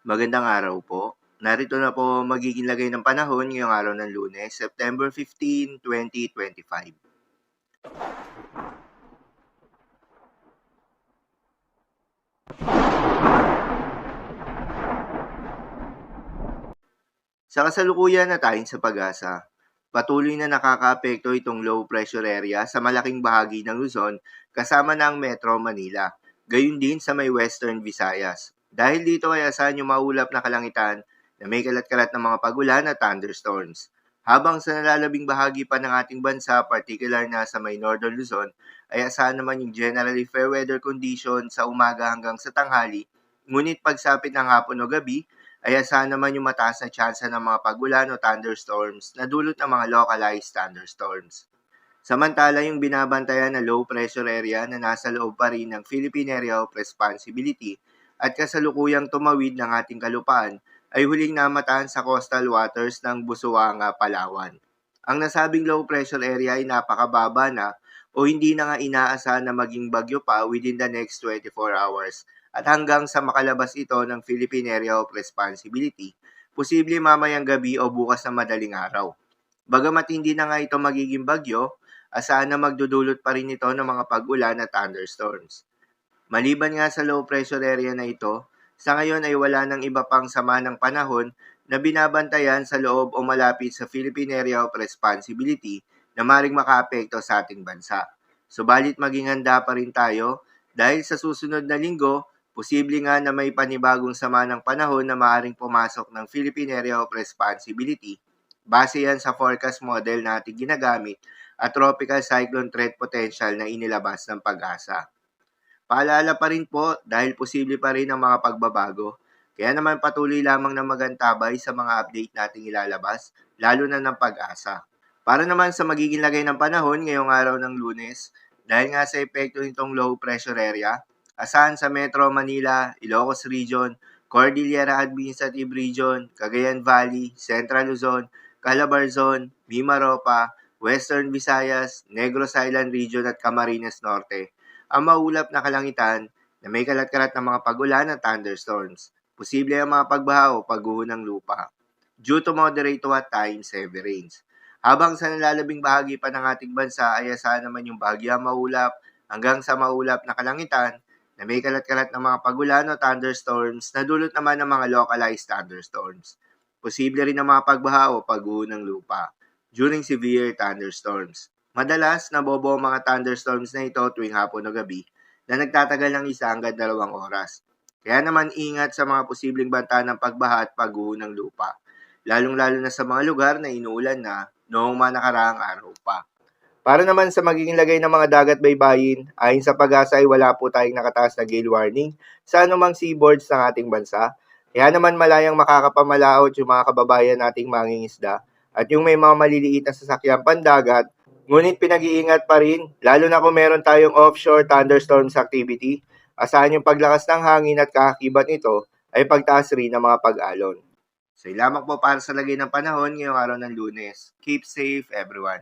Magandang araw po. Narito na po magiging lagay ng panahon ngayong araw ng Lunes, September 15, 2025. Sa kasalukuyan na tayong sa pag-asa, patuloy na nakakaapekto itong low pressure area sa malaking bahagi ng Luzon kasama ng Metro Manila, gayon din sa may Western Visayas. Dahil dito ay asahan yung maulap na kalangitan na may kalat-kalat ng mga pagulan at thunderstorms. Habang sa nalalabing bahagi pa ng ating bansa, particular na sa may Northern Luzon, ay asahan naman yung generally fair weather condition sa umaga hanggang sa tanghali, ngunit pagsapit ng hapon o gabi, ay asahan naman yung mataas na tsansa ng mga pagulan o thunderstorms na dulot ng mga localized thunderstorms. Samantala, yung binabantayan na low pressure area na nasa loob pa rin ng Philippine Area of Responsibility at kasalukuyang tumawid ng ating kalupaan ay huling namataan sa coastal waters ng Busuanga, Palawan. Ang nasabing low pressure area ay napakababa na o hindi na nga inaasahan na maging bagyo pa within the next 24 hours at hanggang sa makalabas ito ng Philippine Area of Responsibility, posible mamayang gabi o bukas na madaling araw. Bagamat hindi na nga ito magiging bagyo, asahan na magdudulot pa rin ito ng mga pag-ulan at thunderstorms. Maliban nga sa low pressure area na ito, sa ngayon ay wala ng iba pang sama ng panahon na binabantayan sa loob o malapit sa Philippine Area of Responsibility na maring makaapekto sa ating bansa. Subalit maging handa pa rin tayo dahil sa susunod na linggo, posible nga na may panibagong sama ng panahon na maaaring pumasok ng Philippine Area of Responsibility. Base yan sa forecast model na ating ginagamit at tropical cyclone threat potential na inilabas ng pag-asa. Paalala pa rin po dahil posible pa rin ang mga pagbabago. Kaya naman patuloy lamang na magantabay sa mga update nating ilalabas, lalo na ng pag-asa. Para naman sa magiging lagay ng panahon ngayong araw ng Lunes, dahil nga sa epekto nitong low pressure area, asahan sa Metro Manila, Ilocos Region, Cordillera Administrative Region, Cagayan Valley, Central Luzon, Calabarzon, Mimaropa, Western Visayas, Negros Island Region at Camarines Norte ang maulap na kalangitan na may kalat-kalat ng mga pagulan at thunderstorms. Posible ang mga pagbaha o pagguho ng lupa due to moderate to at times heavy rains. Habang sa nalalabing bahagi pa ng ating bansa ay asahan naman yung bahagya maulap hanggang sa maulap na kalangitan na may kalat-kalat ng mga pagulan o thunderstorms na dulot naman ng mga localized thunderstorms. Posible rin ang mga pagbaha o pagguho ng lupa during severe thunderstorms. Madalas, nabobo ang mga thunderstorms na ito tuwing hapon o gabi na nagtatagal ng 1 hanggang 2 oras. Kaya naman ingat sa mga posibleng banta ng pagbaha at pagguho ng lupa, lalong-lalo na sa mga lugar na inuulan na noong mga nakaraang araw pa. Para naman sa magiging lagay ng mga dagat baybayin, ayon sa pag-asa ay wala po tayong nakataas na gale warning sa anumang seaboards ng ating bansa. Kaya naman malayang makakapamalaot yung mga kababayan nating mangingisda at yung may mga maliliit na sasakyang pandagat, ngunit pinag-iingat pa rin, lalo na kung meron tayong offshore thunderstorms activity, asahan yung paglakas ng hangin at kakakibat nito ay pagtaas rin ng mga pag-alon. So, lamang po para sa lagay ng panahon ngayong araw ng Lunes. Keep safe everyone.